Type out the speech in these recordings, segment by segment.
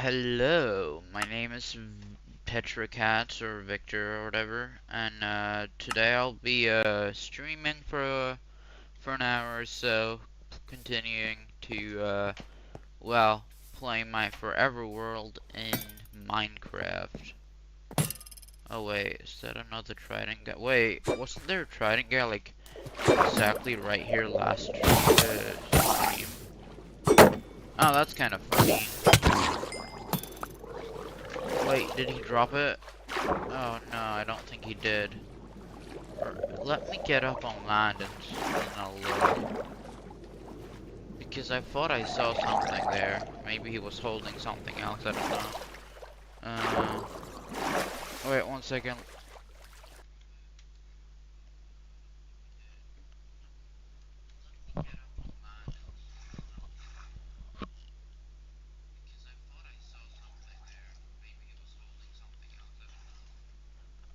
Hello, my name is Petracat or Victor or whatever, and today I'll be streaming for an hour or so, continuing to well, play my Forever World in Minecraft. Oh wait, is that another trident guy? Wait, wasn't there a trident guy like exactly right here last stream? Oh, that's kind of funny. Wait, did he drop it? Oh no, I don't think he did. Let me get up on land and I'll look. Because I thought I saw something there. Maybe he was holding something else, I don't know. Uh, wait, 1 second.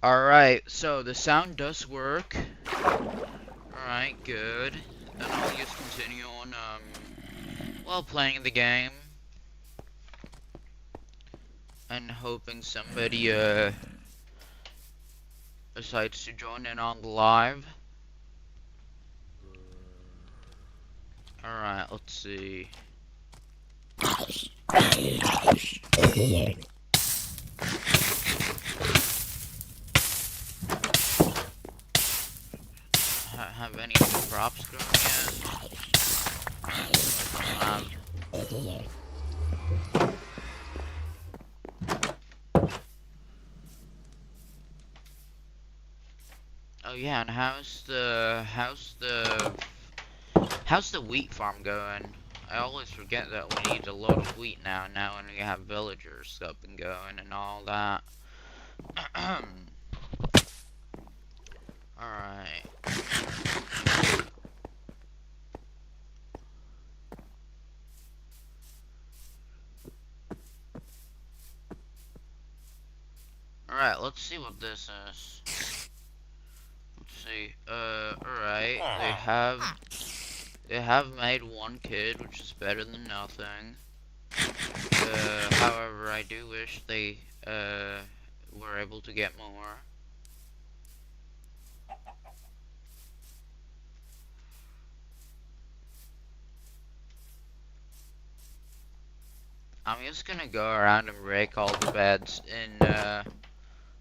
Alright, so the sound does work. Alright, good. Then I'll just continue on, while playing the game. And hoping somebody, decides to join in on the live. Alright, let's see. Have any crops grown yet? Oh yeah, and how's the wheat farm going? I always forget that we need a lot of wheat now. Now when we have villagers up and going and all that. Alright. Alright, let's see what this is. Let's see. Alright. They have made one kid, which is better than nothing. However, I do wish they, were able to get more. I'm just gonna go around and break all the beds in,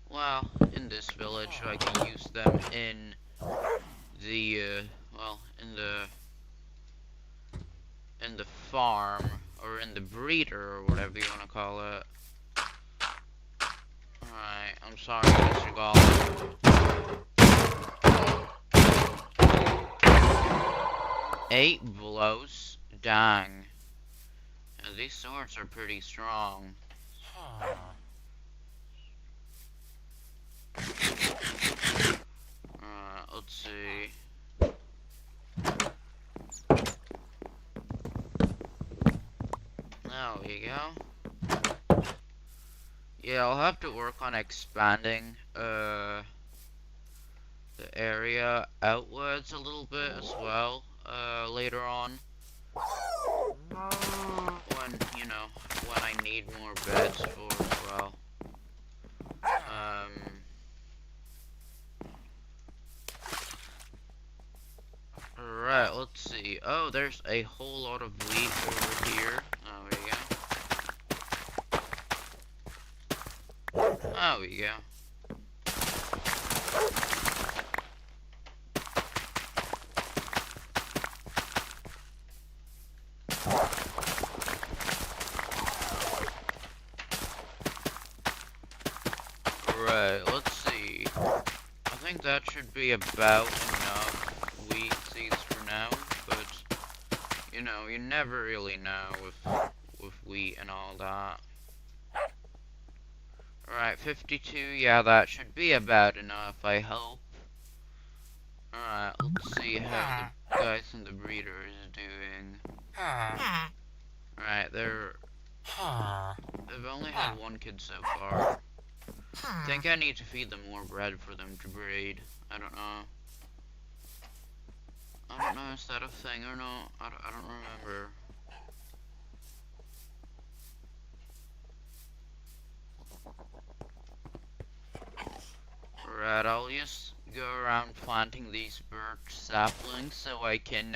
well, in this village, so I can use them in the, well, in the farm, or in the breeder, or whatever you wanna call it. Alright, I'm sorry, Mr. Golem. 8 blows? Dang. Yeah, these swords are pretty strong. Let's see. There we go. Yeah, I'll have to work on expanding, the area outwards a little bit as well, later on. When, you know, when I need more beds for, well, Alright, let's see. Oh, there's a whole lot of wheat over here. Oh, there we go. Oh, we go. Right, let's see. I think that should be about enough wheat seeds for now, but you know, you never really know with wheat and all that. Alright, 52, yeah, that should be about enough, I hope. Alright, let's see how the guys in the breeder is doing. Alright, they've only had one kid so far. I think I need to feed them more bread for them to breed. I don't know. I don't know, is that a thing or not? I don't remember. birch saplings so I can,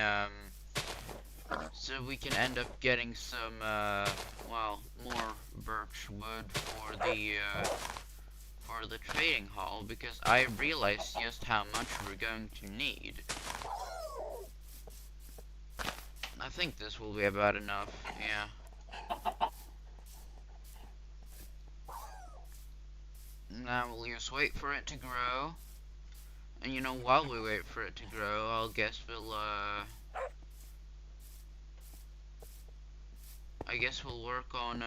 so we can end up getting some, well, more birch wood for the trading hall, because I realized just how much we're going to need. I think this will be about enough, yeah. Now we'll just wait for it to grow. And you know, while we wait for it to grow, I'll guess we'll, I guess we'll work on,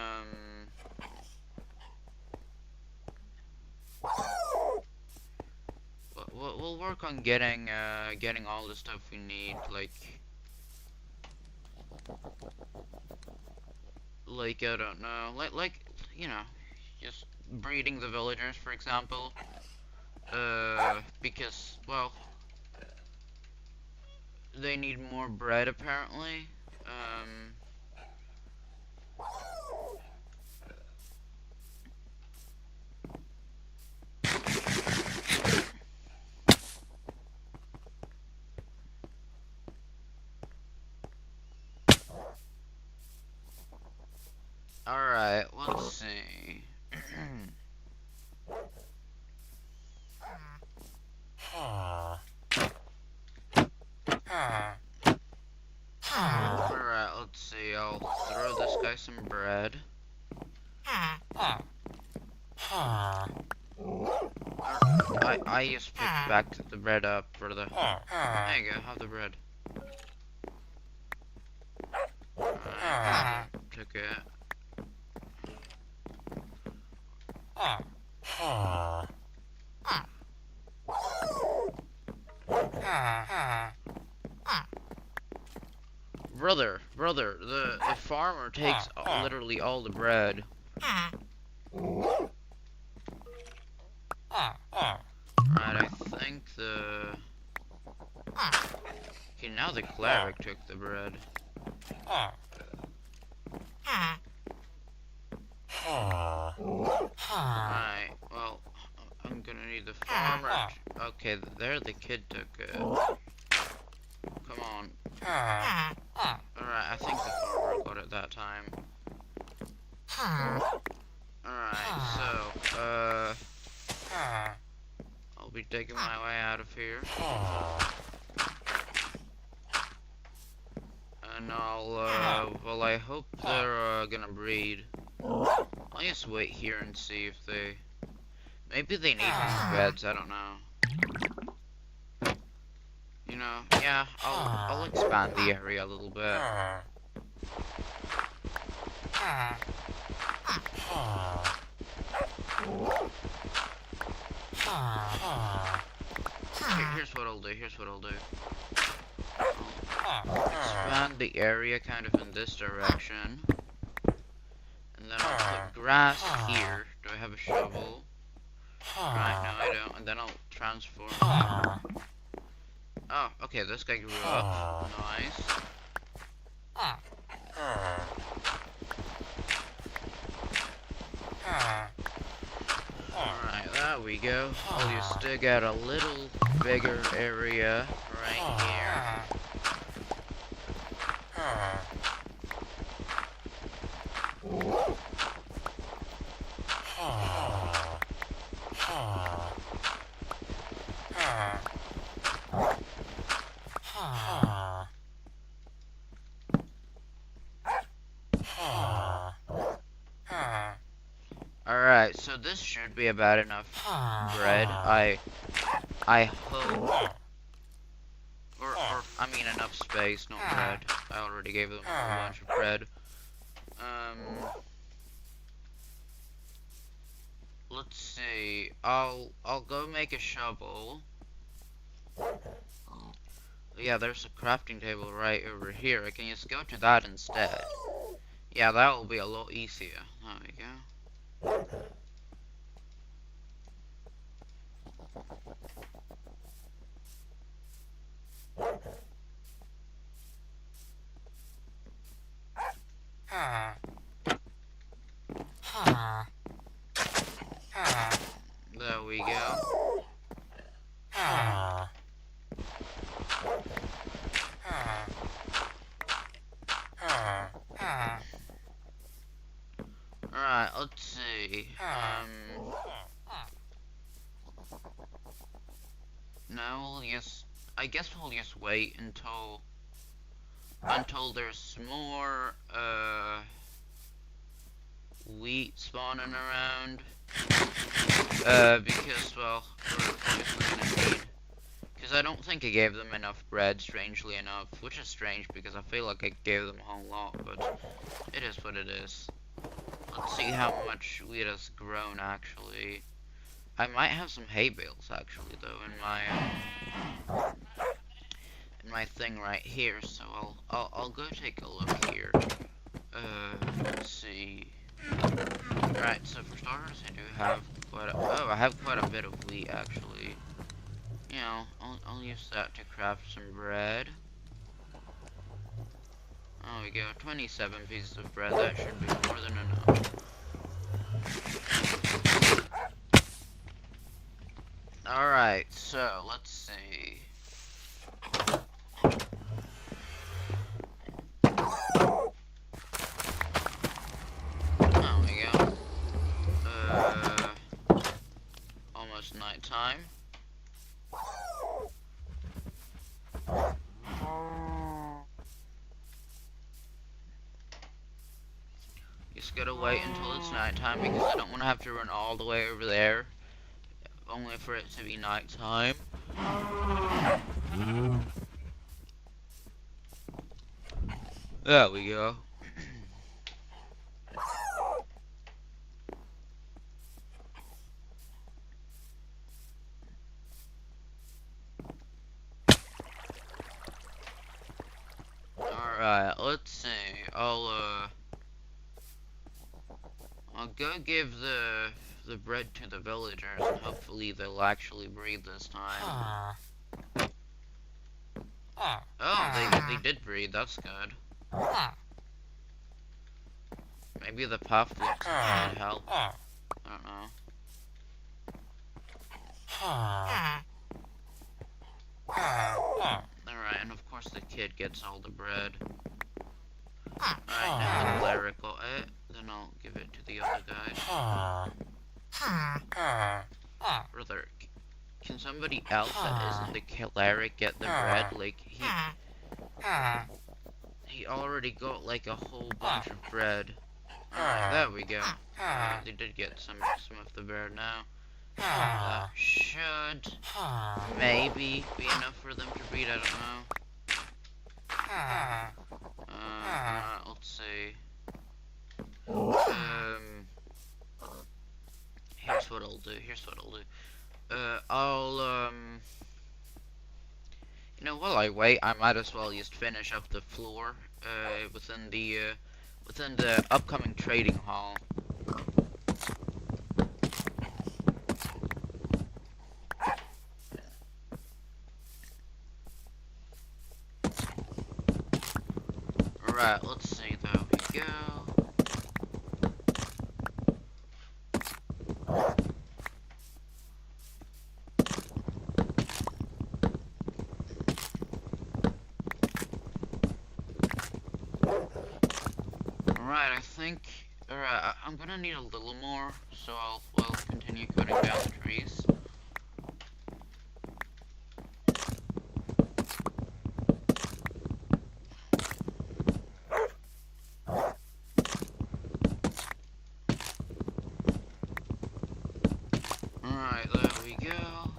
we'll work on getting all the stuff we need, like I don't know, like you know, just breeding the villagers, for example. Because, well, they need more bread apparently. Alright, let's see. Alright, let's see. I'll throw this guy some bread. I just picked back the bread up for the... There you go, have the bread. Alright, took it. Brother, the farmer takes literally all the bread. Right, I think the... Okay, now the cleric took the bread. Alright, well, I'm gonna need the farmer. Okay, there the kid took it. Come on. Alright, I think the farmer got it that time. Alright, so, I'll be taking my way out of here. And well, I hope they're, gonna breed. I'll just wait here and see if they... Maybe they need more beds, I don't know. You know, yeah, I'll expand the area a little bit. Here's what I'll do. I'll expand the area kind of in this direction. And then I'll put grass here. Do I have a shovel? Right, no I don't. And then I'll transform. Oh, okay, this guy grew up. Nice. Alright, there we go. I'll just dig out a little bigger area right here. Alright, so this should be about enough bread. I hope. Or I mean enough space, not bread. I already gave them a bunch of bread. Let's see. I'll go make a shovel. Yeah, there's a crafting table right over here. I can just go to that instead. Yeah, that will be a lot easier. There we go. There we go. let's see. No, I guess we'll just wait until there's more, wheat spawning around. Because, well, we're gonna need. Because I don't think I gave them enough bread, strangely enough. Which is strange, because I feel like I gave them a whole lot, but it is what it is. Let's see how much wheat has grown, actually. I might have some hay bales, actually, though, in my thing right here, so I'll go take a look here. Let's see. Right, so for starters, I do have I have quite a bit of wheat, actually. You know, I'll use that to craft some bread. There we go, 27 pieces of bread, that should be more than enough. Alright, so, let's see. There we go. Almost nighttime. Just gotta wait until it's nighttime because I don't want to have to run all the way over there, only for it to be nighttime. There we go. Alright, let's see. I'll go give the bread to the villagers and hopefully they'll actually breed this time. Oh, they did breed, that's good. Maybe the puff looks might help. I don't know. Alright, and of course the kid gets all the bread. Alright, now the cleric will then I'll give it to the other guys. Brother, can somebody else that isn't the cleric get the bread? Like, he already got like a whole bunch of bread. Alright, there we go. They did get some of the bread now. That should maybe be enough for them to breed, I don't know. Let's see. Here's what I'll do. You know, while I wait, I might as well just finish up the floor, within the upcoming trading hall. Alright, let's see, there we go. Alright, I think, I'm gonna need a little more, so I'll continue cutting down the trees. Alright, there we go.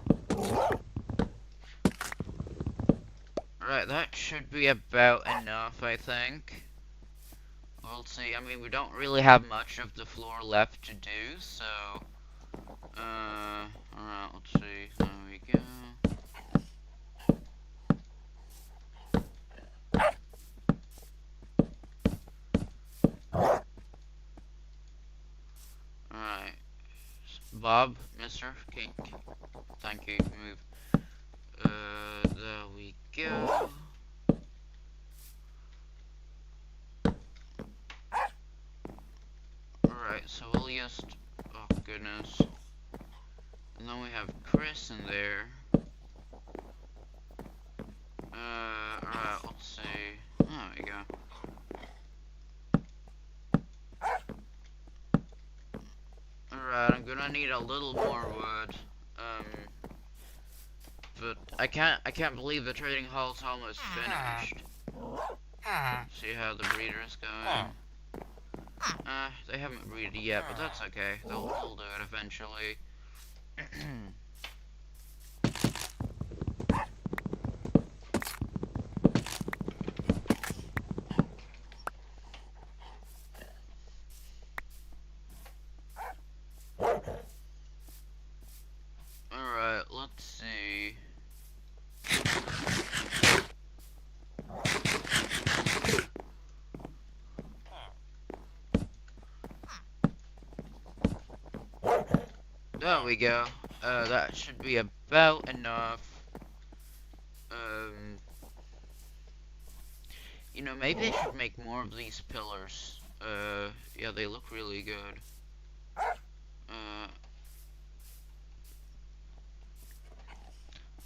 Alright, that should be about enough, I think. We'll see. I mean, we don't really have much of the floor left to do, so... Alright, let's see. There we go. Alright. Bob, Mr. King. Thank you. Move. There we go. Alright, so we'll just... Oh, goodness. And then we have Chris in there. Alright, let's see. There we go. gonna need a little more wood. But I can't believe the trading hall's almost finished. See how the breeder's going? They haven't breeded yet, but that's okay. They'll do it eventually. Alright, let's see. There we go. That should be about enough. You know, maybe I should make more of these pillars. Yeah, they look really good.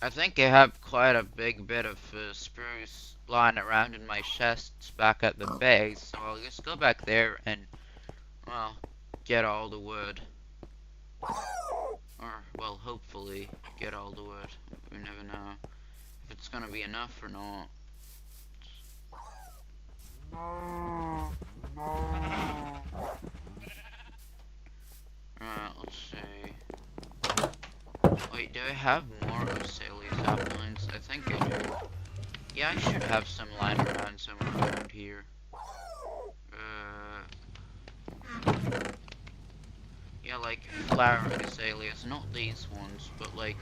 I think I have quite a big bit of spruce lying around in my chests back at the base, so I'll just go back there and, well, get all the wood. Or, well, hopefully get all the wood. We never know if it's gonna be enough or not. Alright, let's see. Wait, do I have more of Sally's saplings? I think I do. Yeah, I should have some lying around somewhere around here. Yeah, like flowering azaleas, not these ones, but like,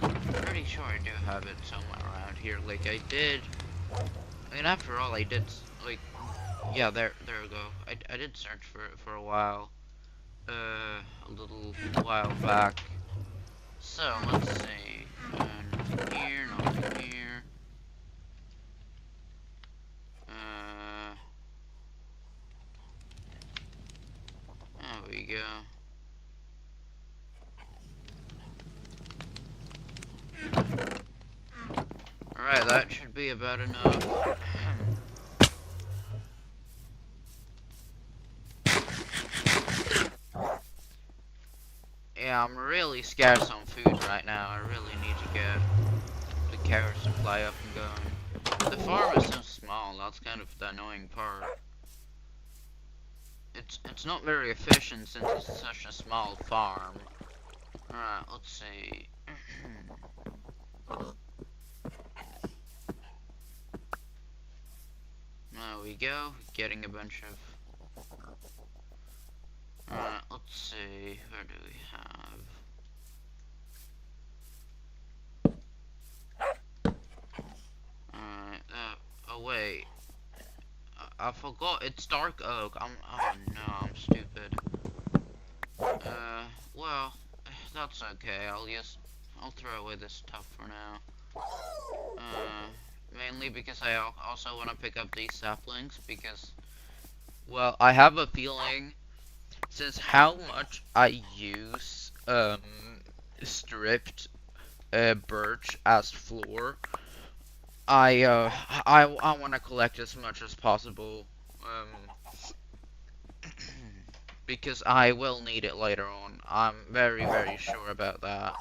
I'm pretty sure I do have it somewhere around here. Like I did. I mean, after all, I did like, yeah, there we go. I did search for it for a while, a little while back. So let's see. Nothing here, nothing here. There we go. Alright, that should be about enough. Yeah, I'm really scarce on food right now. I really need to get the carrot supply up and going. The farm is so small, that's kind of the annoying part. It's not very efficient since it's such a small farm. Alright, let's see. There we go, getting a bunch of... Alright, let's see, where do we have? Alright, oh wait. I forgot, it's dark oak. Oh no, I'm stupid. Well, that's okay. I'll throw away this stuff for now. Mainly because I also want to pick up these saplings because, well, I have a feeling since how much I use, stripped, birch as floor, I want to collect as much as possible, because I will need it later on. I'm very, very sure about that.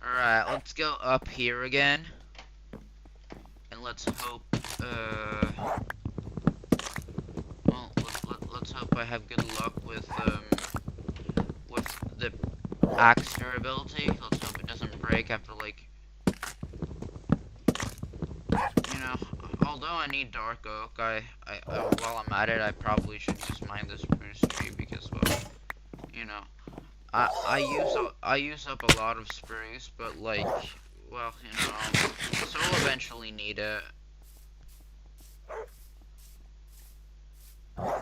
Alright, let's go up here again. And let's hope, well, let's hope I have good luck with the axe durability. Let's hope it doesn't break after, like, you know, although I need dark oak, while I'm at it, I probably should just mine the spruce tree because, well, you know, I use up a lot of spruce, but like, well, you know, so I'll eventually need it. I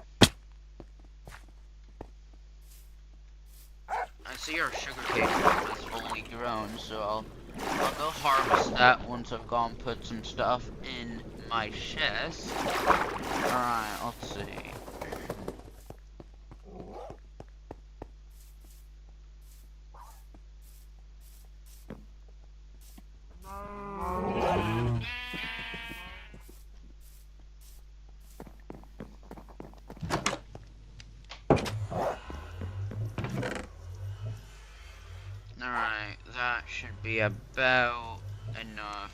see our sugarcane farm is fully grown, so I'll go harvest that once I've gone put some stuff in my chest. Alright, let's see. should be about enough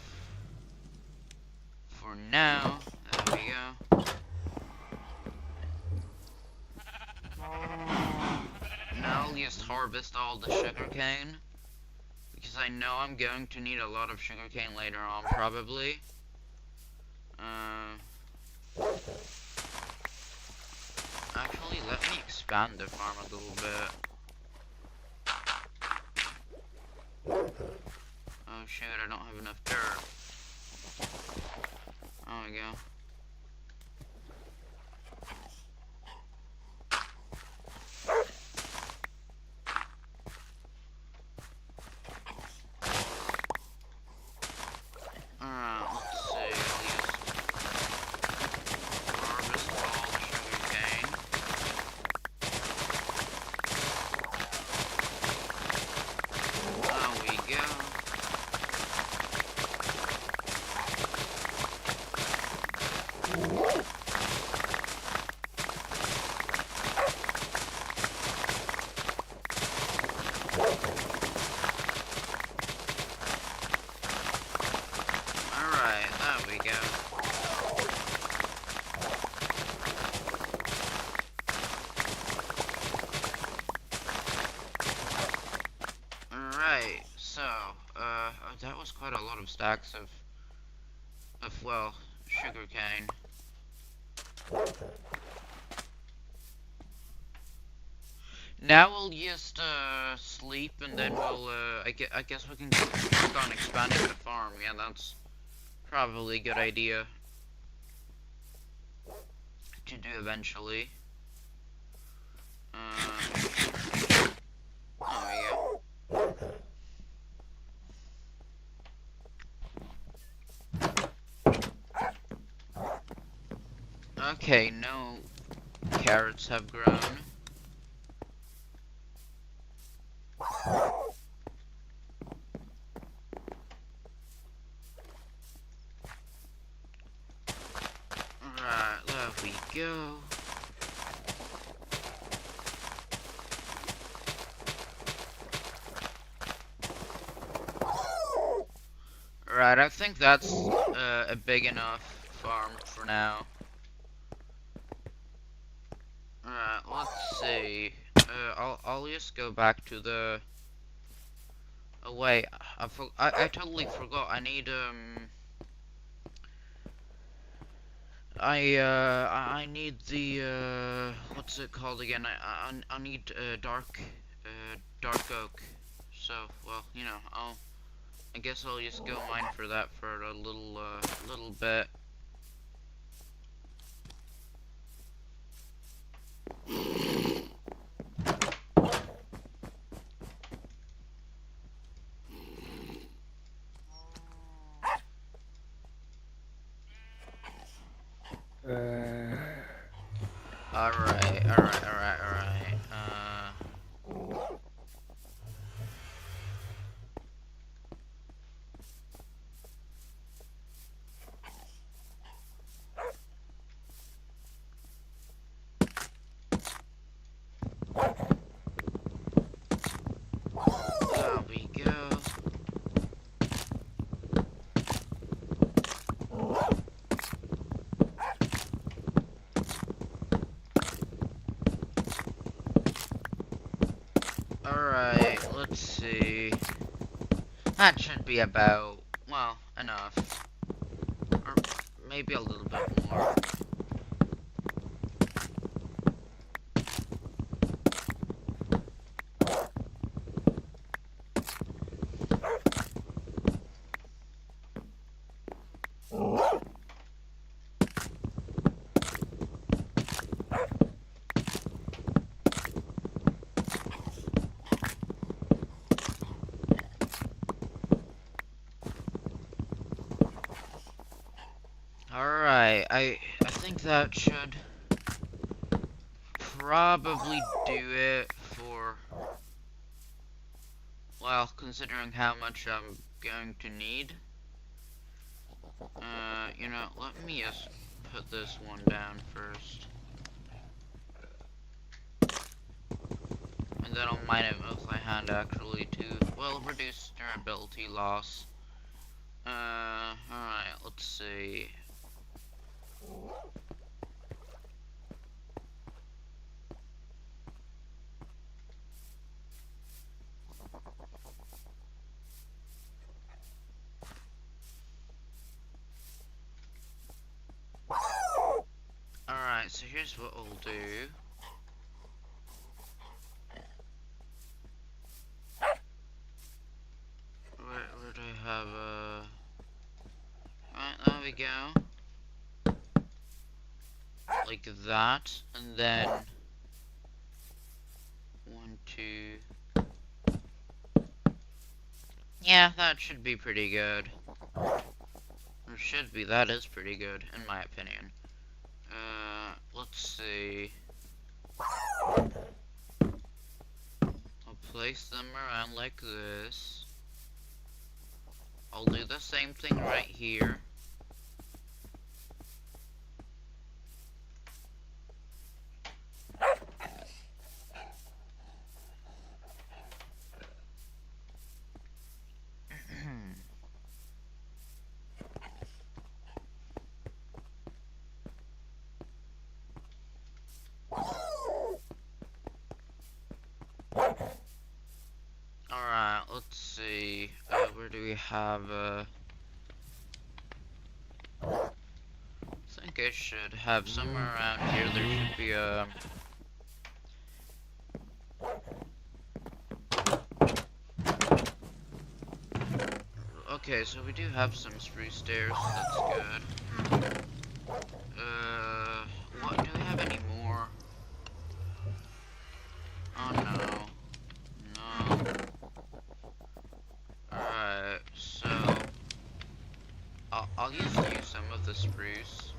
for now. There we go. Now I'll just harvest all the sugarcane, because I know I'm going to need a lot of sugarcane later on, probably. Actually, let me expand the farm a little bit. Oh shoot, I don't have enough dirt. There we go. That was quite a lot of stacks of well, sugarcane. Now we'll just sleep, and then we'll I guess we can work on expanding the farm. Yeah, that's probably a good idea to do eventually. Oh yeah. Okay, no carrots have grown. Alright, there we go. Right, I think that's a big enough farm for now. Alright, let's see. I'll just go back to the. Oh wait, I totally forgot. I need I need the what's it called again? I need dark oak. So well, you know, I guess I'll just go mine for that for a little bit. Alright. There we go. Alright, let's see. That should be about, well, enough. Or maybe a little bit more. Alright, I think that should probably do it for, well, considering how much I'm going to need. You know, let me just put this one down first. And then I'll mine it with my hand actually to, well, reduce durability loss. Alright, let's see. Alright, so here's what we'll do. Where do I have Alright, there we go. Like that, and then 1, 2. Yeah, that should be pretty good. Or should be, that is pretty good, in my opinion. Let's see. I'll place them around like this. I'll do the same thing right here. Alright, let's see. Where do we have, I think I should have somewhere around here, there should be, okay, so we do have some spruce stairs, so that's good. What, do we have any more? Oh no. No. Alright, so I'll use some of the spruce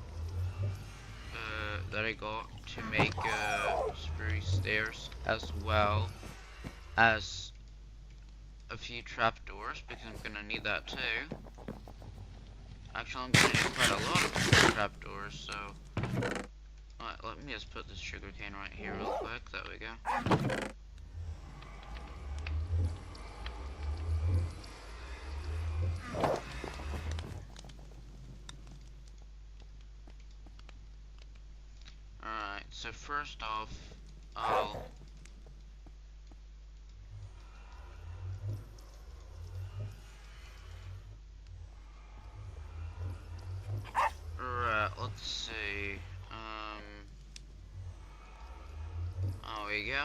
that I got to make spruce stairs, as well as a few trapdoors, because I'm gonna need that too. Actually, I'm gonna need quite a lot of trapdoors, so alright, let me just put this sugarcane right here real quick. There we go. Alright, so first off, I'll let's see, there we go.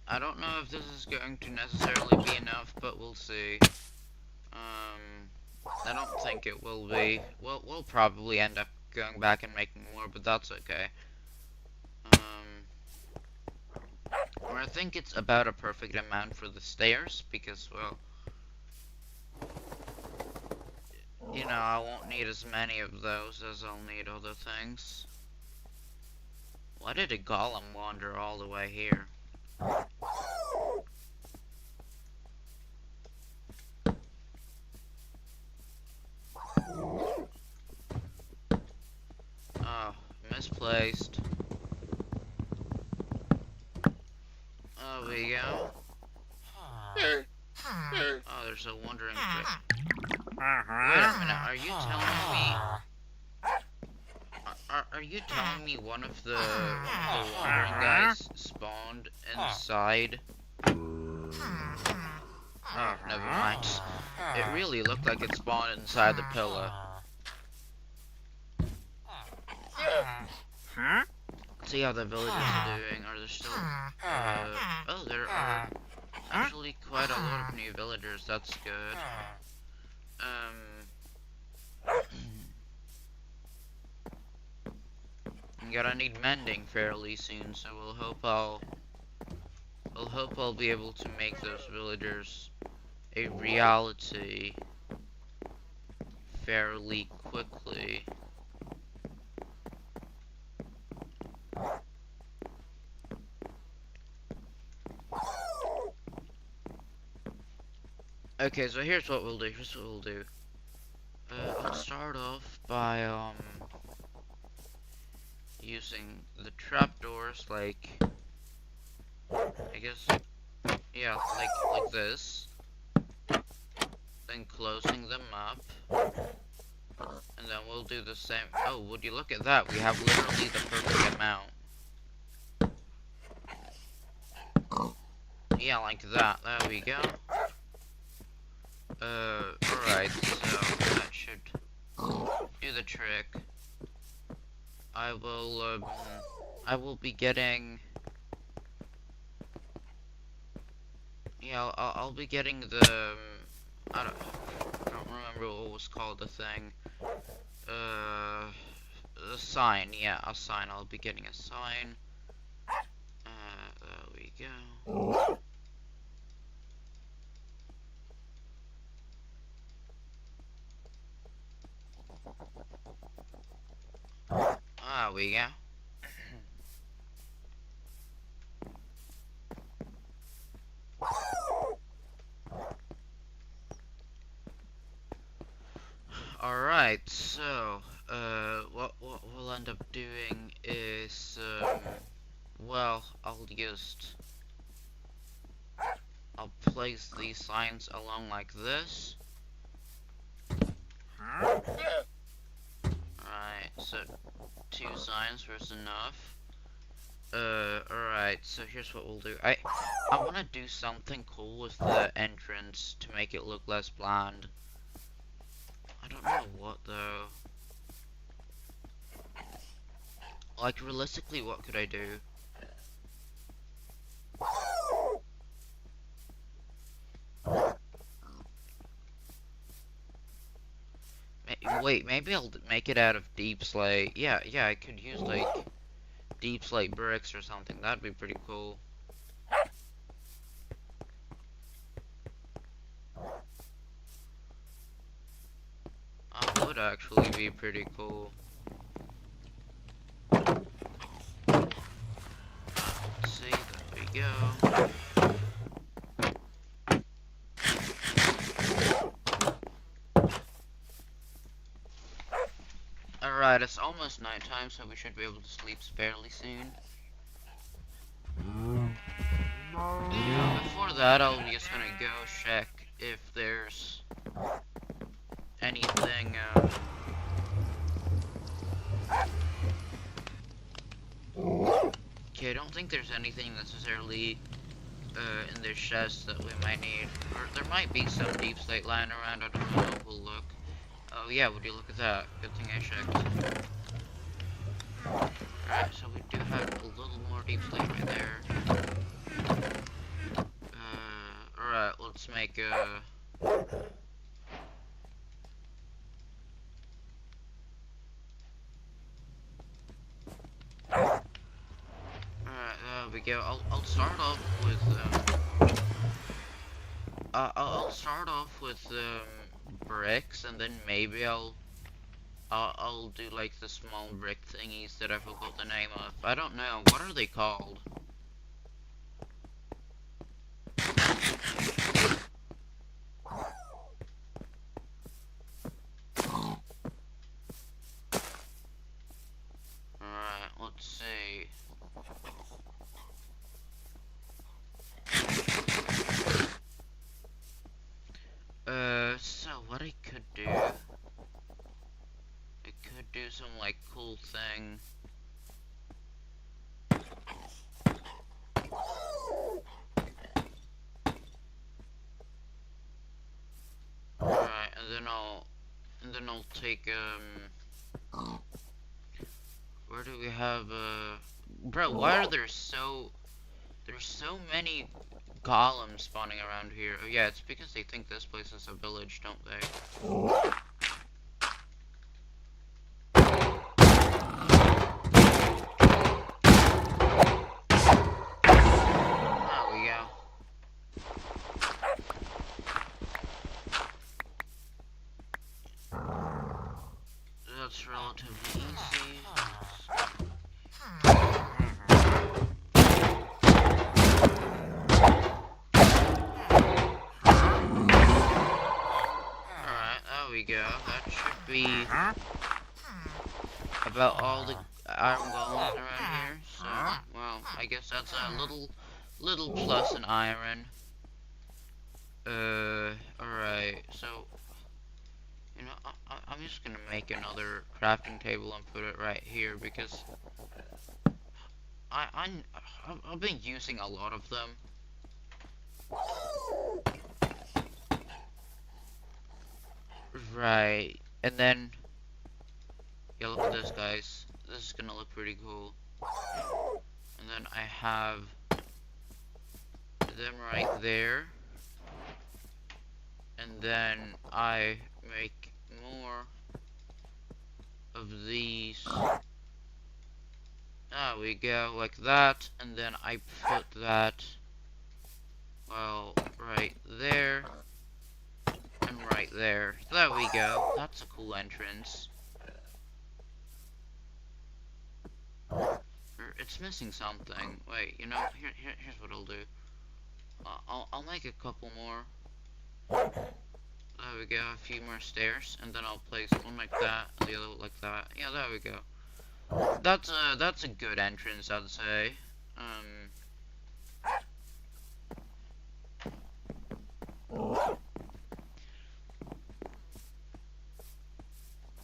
I don't know if this is going to necessarily be enough, but we'll see. I don't think it will be. We'll probably end up going back and making more, but that's okay. Or I think it's about a perfect amount for the stairs, because, well, you know, I won't need as many of those as I'll need other things. Why did a golem wander all the way here? Oh, misplaced. Oh, there we go. Oh, there's a wandering fish. Wait a minute, are you telling me... Are you telling me one of the wandering guys spawned inside? Oh, never mind. It really looked like it spawned inside the pillar. See how the villagers are doing. Are there still... oh, there are actually quite a lot of new villagers. That's good. I'm gonna need mending fairly soon, so we'll hope I'll be able to make those villagers a reality fairly quickly. Okay, so here's what we'll do. I'll start off by using the trapdoors, like I guess, yeah, like this. Then closing them up. And then we'll do the same. Oh, would you look at that? We have literally the perfect amount. Yeah, like that. There we go. Alright, so that should do the trick. I will be getting... Yeah, I'll be getting the... I don't remember what was called the thing. The sign, yeah, a sign. I'll be getting a sign. There we go. There we go. Alright, so, what we'll end up doing is, well, I'll place these signs along like this. Alright, so 2 signs was enough. Alright, so here's what we'll do. I wanna do something cool with the entrance to make it look less bland. I don't know what though. Like, realistically, what could I do? Wait, maybe I'll make it out of deep slate. Yeah, I could use, like, deep slate bricks or something. That'd be pretty cool. That would actually be pretty cool. Let's see, there we go. Alright, it's almost nighttime, so we should be able to sleep fairly soon. Before that, I'm just gonna go check if there's anything, okay, I don't think there's anything necessarily, in this chest that we might need. Or there might be some deep slate lying around, I don't know, we'll look. Oh yeah, would you look at that? Good thing I checked. Alright, so we do have a little more deep slate right there. Alright, let's make a... Alright, there we go. I'll start off with, I'll start off with, bricks, and then maybe I'll do like the small brick thingies that I forgot the name of. I don't know. What are they called? Alright, let's see. So what I could do, I could do some like cool thing. Alright, and then I'll take, where do we have, bro, why are there's so many golems spawning around here? Oh yeah, it's because they think this place is a village, don't they? There we go. That's relatively easy. Go. That should be about all the iron golems around here. So, well, I guess that's a little little plus an iron. Alright, so, you know, I'm just gonna make another crafting table and put it right here because I've been using a lot of them. Right, and then, yeah, look at this, guys. This is gonna look pretty cool. And then I have them right there. And then I make more of these. There we go, like that. And then I put that, well, right there. And right there. There we go. That's a cool entrance. It's missing something. Wait, you know, here's what I'll do. I'll make a couple more. There we go, a few more stairs, and then I'll place one like that, and the other like that. Yeah, there we go. That's a good entrance, I'd say.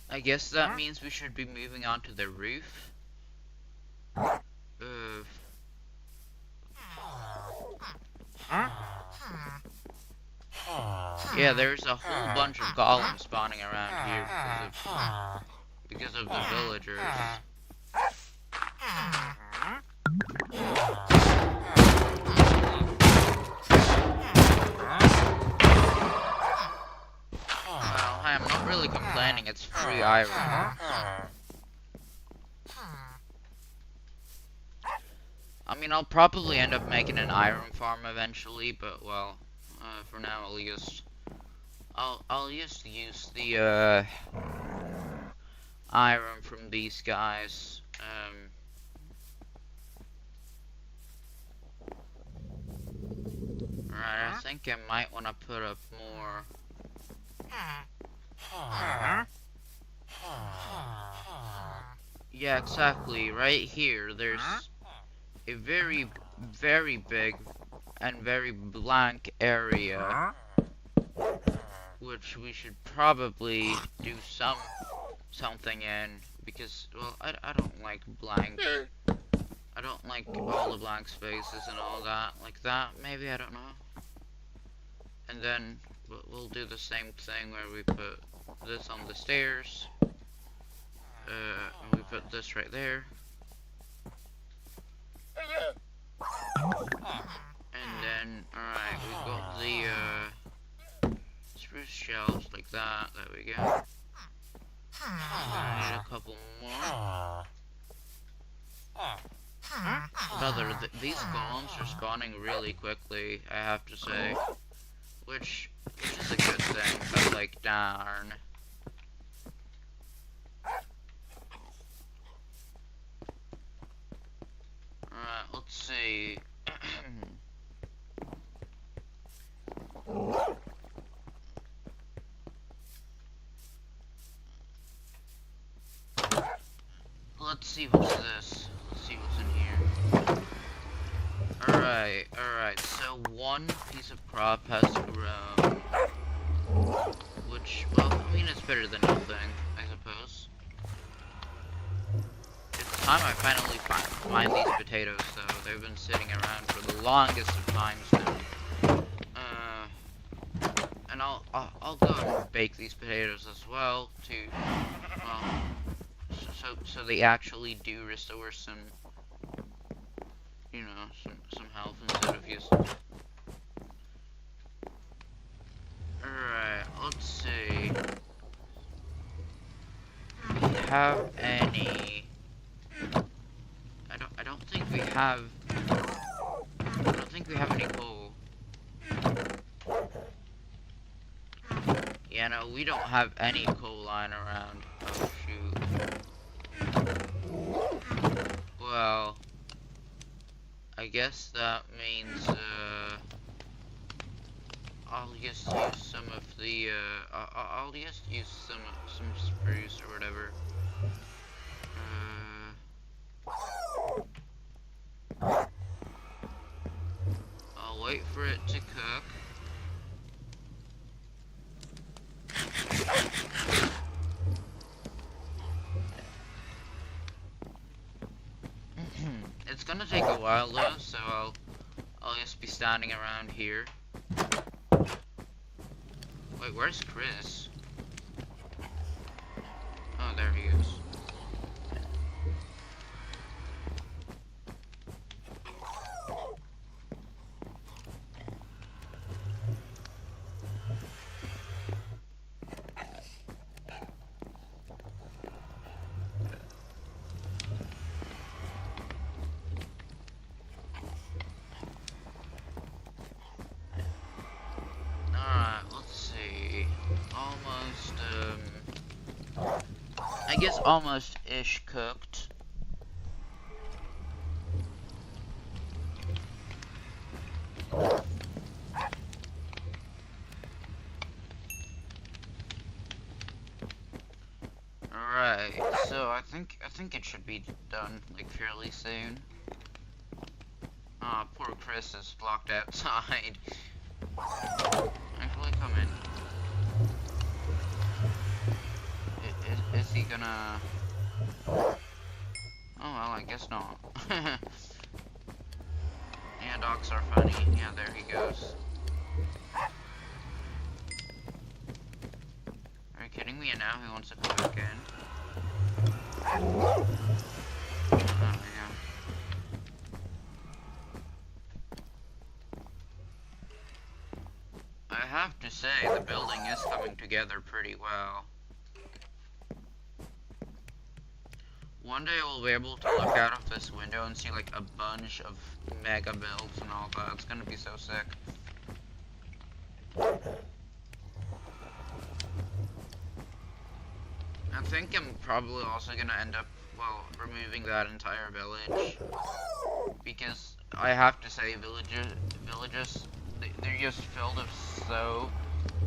I guess that means we should be moving on to the roof. Yeah, there's a whole bunch of golems spawning around here because of the villagers. Well, I'm not really complaining, it's free iron. I mean, I'll probably end up making an iron farm eventually, but well, for now I'll just use the iron from these guys. Right, I think I might want to put up more. Yeah, exactly. Right here, there's a very, very big and very blank area, which we should probably do something in, because, well, I don't like blank. I don't like all the blank spaces and all that. Like that, maybe, I don't know. And then we'll do the same thing where we put this on the stairs. And we put this right there. And then, alright, we've got the spruce shelves like that. There we go. Need a couple more. Brother, these golems are spawning really quickly, I have to say. Which is a good thing, but like, darn. Alright, let's see. Let's see what's this. Let's see what's in here. Alright, so one piece of crop has grown. Which, well, I mean, it's better than nothing, I suppose. It's time I finally find these potatoes, though. They've been sitting around for the longest of times now. And I'll go and bake these potatoes as well to, well, so they actually do restore some, you know, some health instead of just. Alright, let's see. Do we have any? I don't think we have. I don't think we have any coal. Yeah, no, we don't have any coal lying around. Oh shoot. Well, I guess that means I'll just use some of the I'll just use some spruce or whatever. wait for it to cook. It's gonna take a while though, so I'll just be standing around here. Wait, where's Chris? Oh, there he is. I guess almost-ish cooked. Alright, so I think it should be done like fairly soon. Ah, poor Chris is locked outside. Actually, come in. Is he gonna... Oh, well, I guess not. Yeah, dogs are funny. Yeah, there he goes. Are you kidding me? And now he wants to come back in. Oh, yeah. I have to say, the building is coming together pretty well. One day we'll be able to look out of this window and see like a bunch of mega builds and all that. It's gonna be so sick. I think I'm probably also gonna end up, well, removing that entire village. Because I have to say, villages, they're just filled with so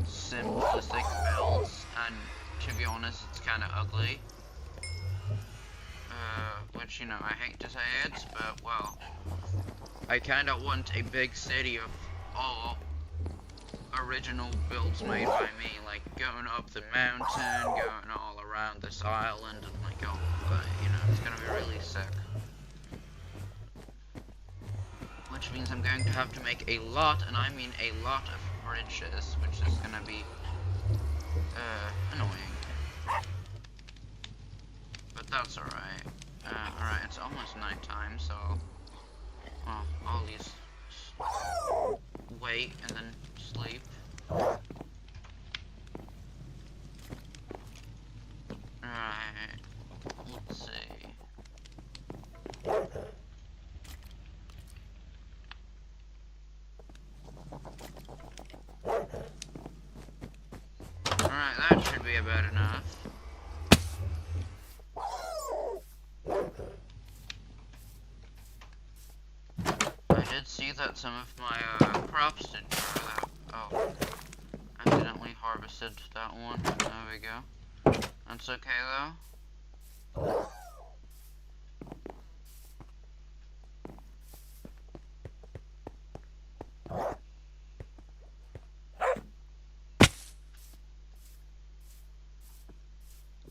simplistic builds, and to be honest, it's kinda ugly. Which, you know, I hate to say it, but, well, I kinda want a big city of all original builds made by me, like going up the mountain, going all around this island, and like, oh, you know, it's gonna be really sick. Which means I'm going to have to make a lot, and I mean a lot of bridges, which is gonna be, annoying. But that's alright. Alright, it's almost nighttime, so I'll just wait and then sleep. Alright, let's see. Alright, that should be about enough. See that some of my crops didn't grow that. Oh, accidentally harvested that one. There we go. That's okay though.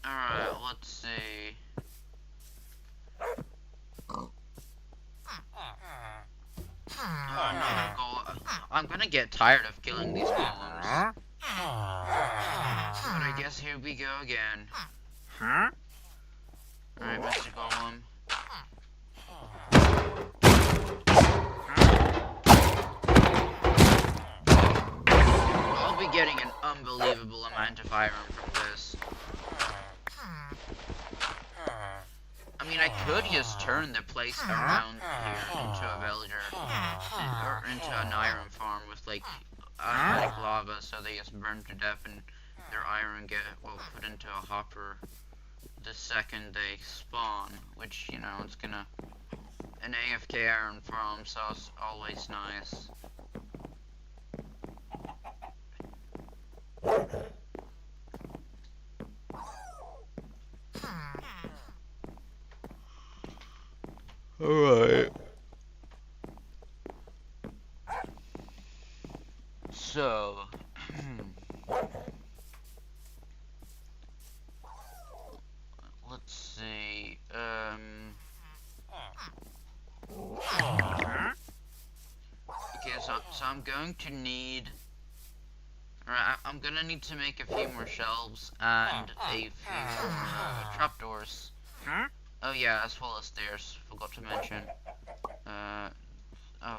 Alright, let's see. Oh no, I'm gonna get tired of killing these golems. But I guess here we go again. Alright, Mr. Golem. I'll be getting an unbelievable amount of iron from this. I mean, I could just turn the place around here into a villager, or into an iron farm with like automatic lava, so they just burn to death and their iron get, well, put into a hopper the second they spawn, which, you know, it's gonna, an AFK iron farm, so it's always nice. Alright. So I'm going to need... Alright, I'm gonna need to make a few more shelves and a few more trapdoors. Oh yeah, as well as stairs, forgot to mention. Oh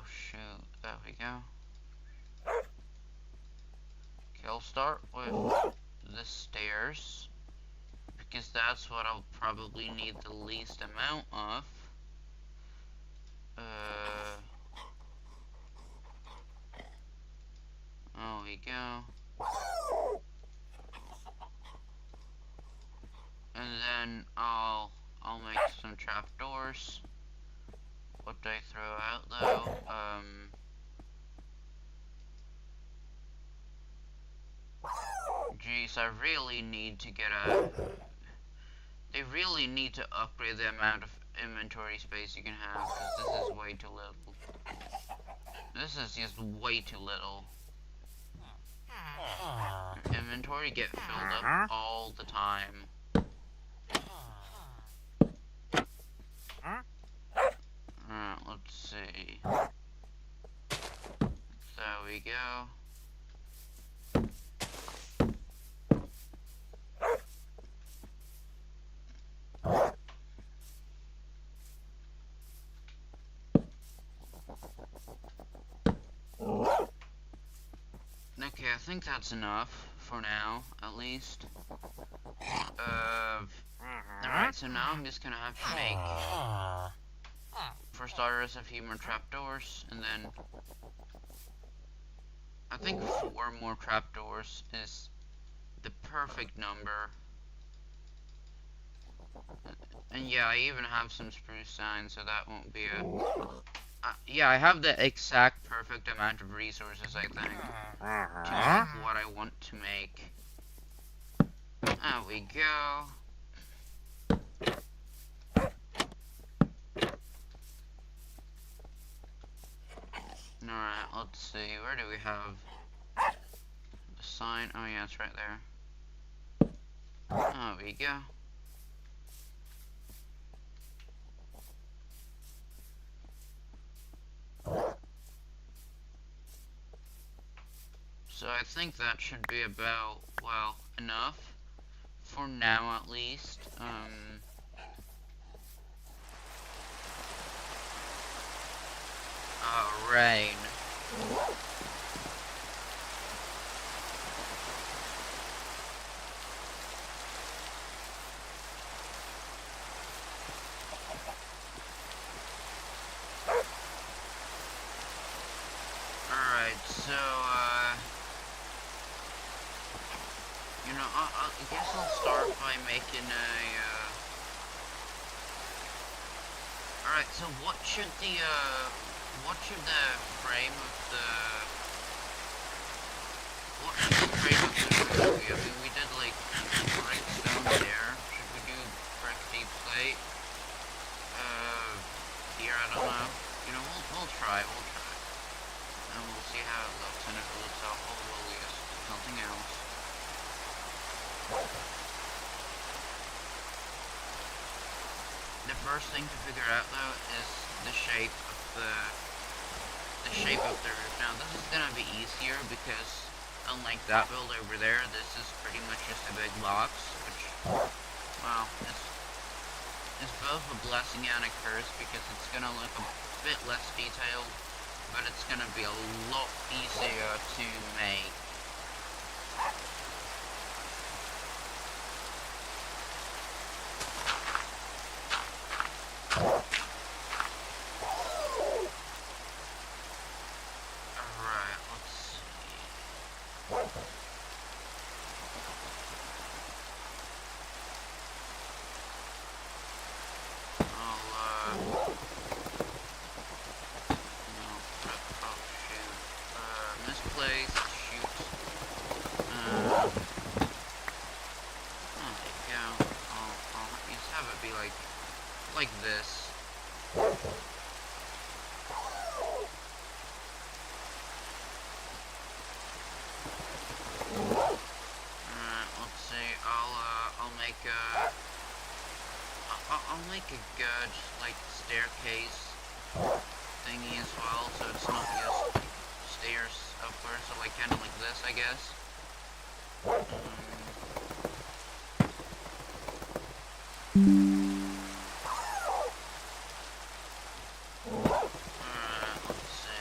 shoot, there we go. Okay, I'll start with the stairs, because that's what I'll probably need the least amount of. There we go. And then I'll make some trapdoors. What do I throw out though? Geez, I really need to get a... They really need to upgrade the amount of inventory space you can have, because this is way too little. This is just way too little. Inventory get filled up all the time. Alright, let's see. There we go. Okay, I think that's enough for now, at least. Alright, so now I'm just gonna have to make, for starters, a few more trapdoors, and then I think 4 more trapdoors is the perfect number. And yeah, I even have some spruce signs, so that won't be a... yeah, I have the exact perfect amount of resources, I think, to make what I want to make. There we go. Alright, let's see, where do we have the sign? Oh yeah, it's right there. There we go. So I think that should be about, well, enough. For now, at least. Rain. Alright, so, you know, I guess I'll start by making a, Alright, so what should the frame of the... What should the frame of the roof be? I mean, we did, like, brick stone there. Should we do brick deep slate? Here, I don't know. You know, we'll try. And we'll see how it looks, and if it looks awful, we'll use something else. The first thing to figure out, though, is the shape of the roof. Now, this is gonna be easier because, unlike that build over there, this is pretty much just a big box, which, well, is both a blessing and a curse because it's gonna look a bit less detailed, but it's gonna be a lot easier to make. Alright, let's see. Misplaced, shoot. Oh, there you go. I'll just have it be like this. Alright, let's see. I'll make a good, like, staircase thingy as well, so it's not just stairs upwards, so like kind of like this, I guess. Let's see.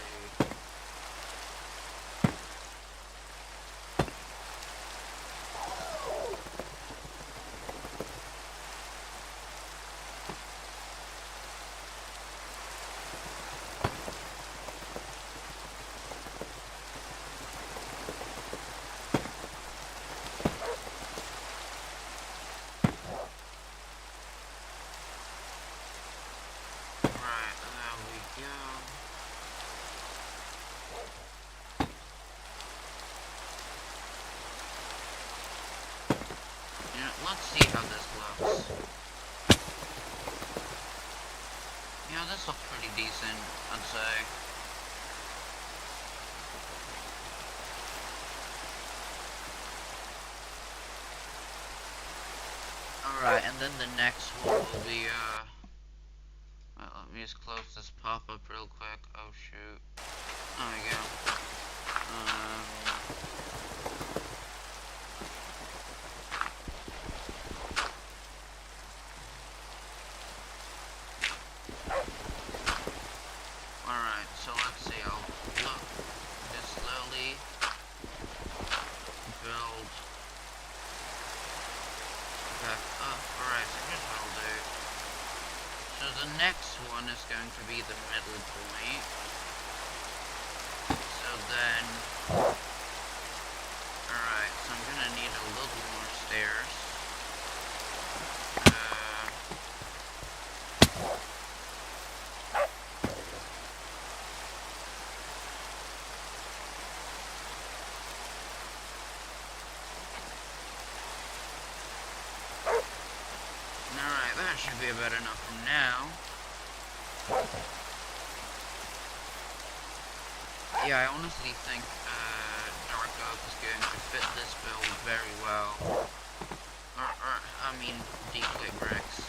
Right, there we go. You know, let's see how this looks. You know, this looks pretty decent, I'd say. Alright, and then the next one will be, let me just close this pop-up real quick. Oh, shoot. There we go. Alright, so let's see. I'll look. Just slowly build back up. Alright, so here's what I'll do. So the next one is going to be the middle point. So then... Alright, so I'm gonna need a little more stairs. Alright, that should be about enough for now. Yeah, I honestly think Dark Oak is going to fit this build very well. I mean, deep clay bricks.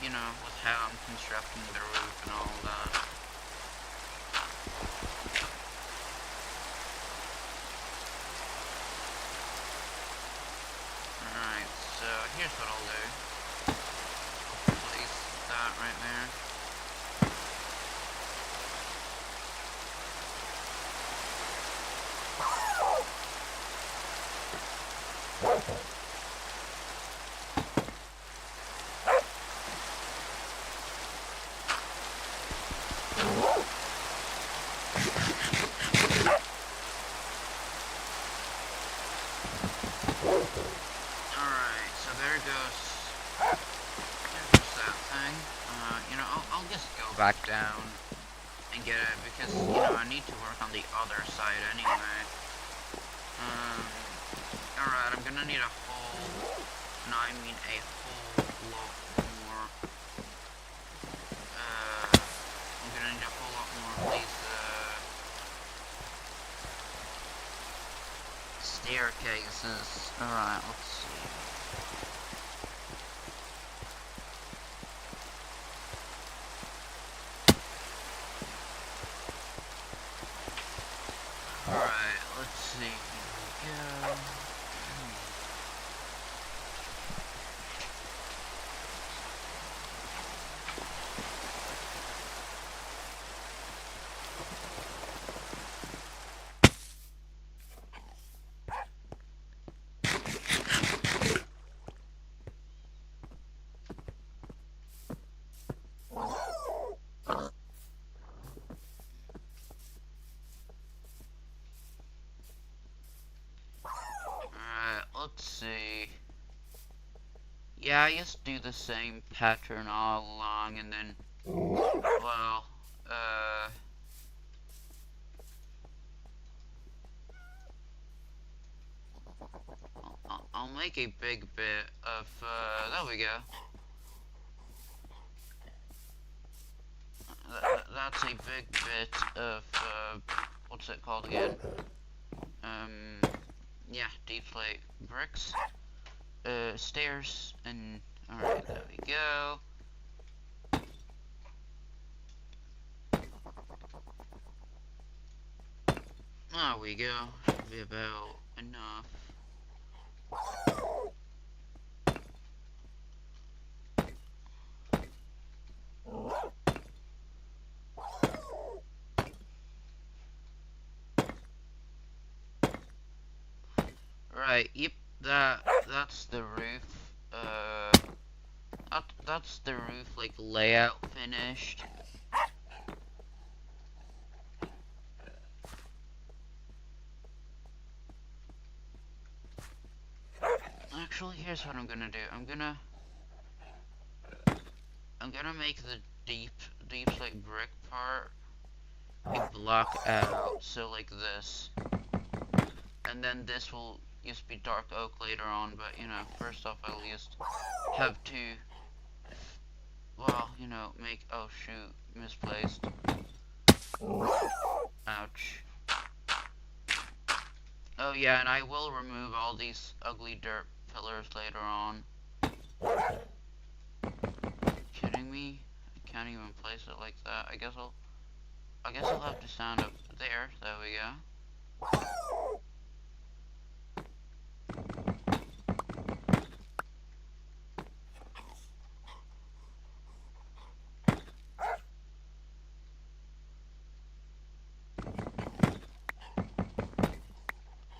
You know, with how I'm constructing the roof and all that. Alright, so here's what I'll do. I'll place that right there. Alright, so there goes that thing. You know, I'll just go back down and get it because, you know, I need to work on the other side anyway. Alright, I'm gonna need a whole, no, I mean a whole lot more, I'm gonna need a whole lot more of these, staircases. Alright, let's see. Alright, let's see. Here we go. Let's see. Yeah, I just do the same pattern all along and then, well, I'll make a big bit of, there we go. That's a big bit of, what's it called again? Yeah, deep plate bricks, stairs, and, alright, there we go. There we go. Should be about enough. Right, yep, that's the roof. That's the roof, like, layout finished. Actually, here's what I'm gonna do. I'm gonna make the deep like brick part a block out, so like this, and then this will just be dark oak later on. But you know, first off, I'll just have to, well, you know, make. Oh shoot, misplaced. Ouch. Oh yeah, and I will remove all these ugly dirt pillars later on. Kidding me? I can't even place it like that. I guess I'll have to stand up there. There we go.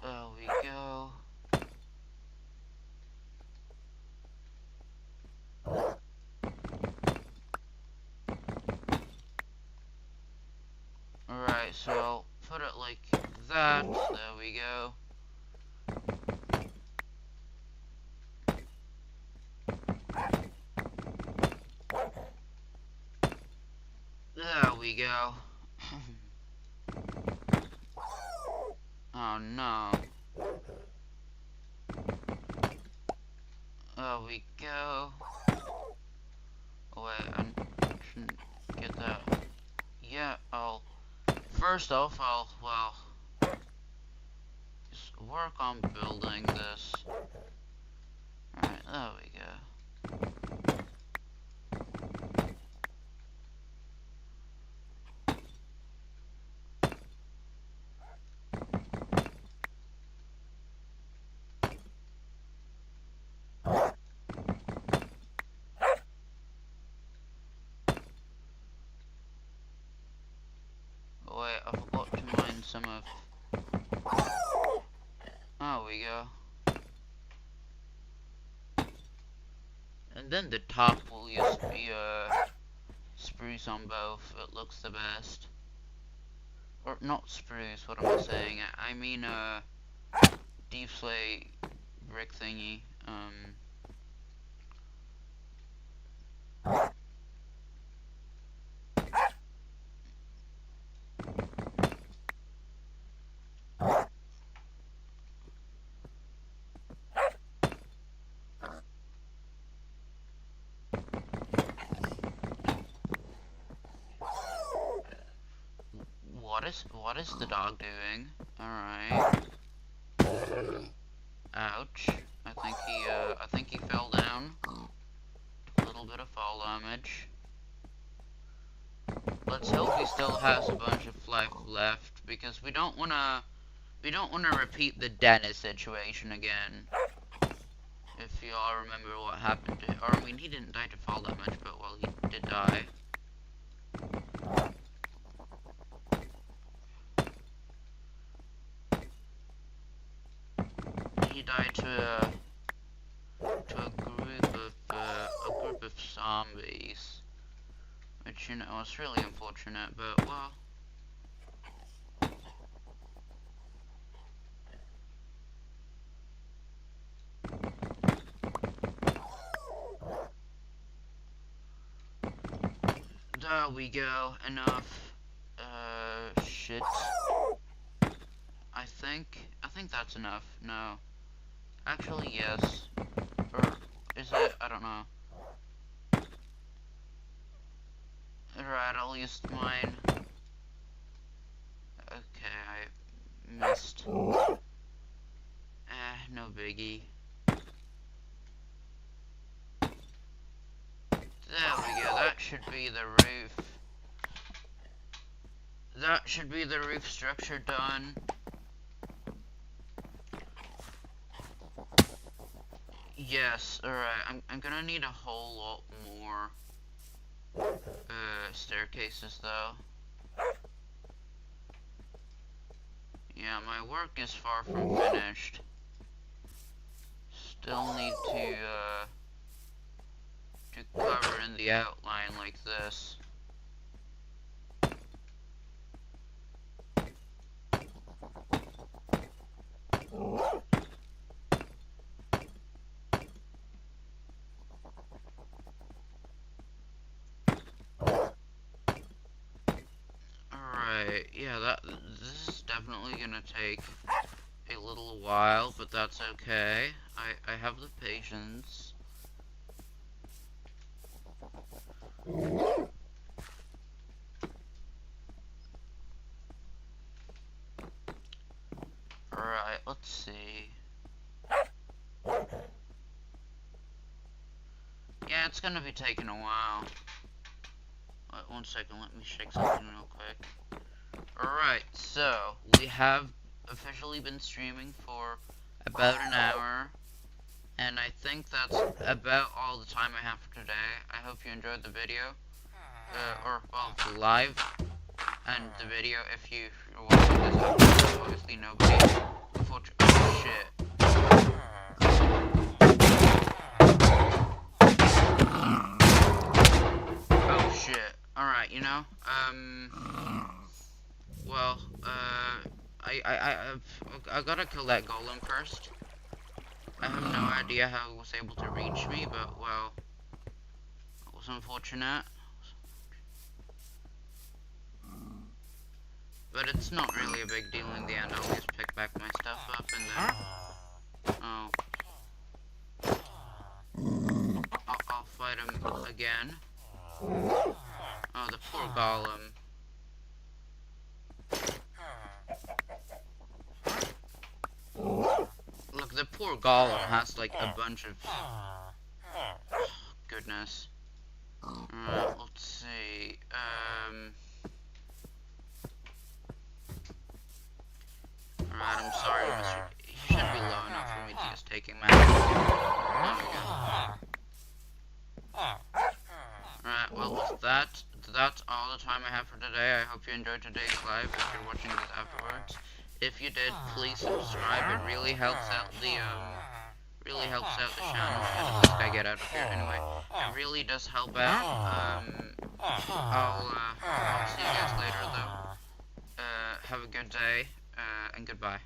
There we go. Alright, so I'll put it like that. There we go. There we go. Oh no. There we go. Oh wait, I shouldn't get that. Yeah, first off, well, just work on building this. Alright, there we go. Oh wait, I forgot to mine some of... There we go. And then the top will just be spruce on both. It looks the best. Or not spruce, what am I saying? I mean deep slate brick thingy. What is the dog doing? Alright. Ouch. I think he fell down. A little bit of fall damage. Let's hope he still has a bunch of life left, because we don't wanna repeat the Dennis situation again. If y'all remember what happened to, or I mean, he didn't die to fall that much, but well, he did die. He died to a group of zombies, which, you know, was really unfortunate. But well, there we go. Enough. Shit. I think that's enough. No. Actually, yes. Or is it? I don't know. Alright, I'll use mine. Okay, I missed. No biggie. There we go, that should be the roof. That should be the roof structure done. Yes, alright. I'm gonna need a whole lot more staircases though. Yeah, my work is far from finished. Still need to cover in the outline like this. Alright, yeah, this is definitely gonna take a little while, but that's okay. I have the patience. Alright, let's see. Yeah, it's gonna be taking a while. Wait, 1 second, let me shake something real quick. Alright, so, we have officially been streaming for about an hour. And I think that's about all the time I have for today. I hope you enjoyed the video. Well, the live. And the video, if you're watching this after, obviously nobody. Oh shit. Oh shit. Alright, you know, well, I gotta kill that golem first. I have no idea how it was able to reach me, but, well, it was unfortunate. But it's not really a big deal in the end. I'll just pick back my stuff up and then... I'll fight him again. Oh, the poor golem. Look, the poor golem has, like, a bunch of... Goodness. Alright, let's see. Alright, I'm sorry, Mr. He should be low enough for me to just take him out. Alright, well, with that's all the time I have for today. I hope you enjoyed today's live if you're watching this afterwards. If you did, please subscribe. It really helps out the channel. At least I get out of here anyway. It really does help out. I'll see you guys later though. Have a good day, and goodbye.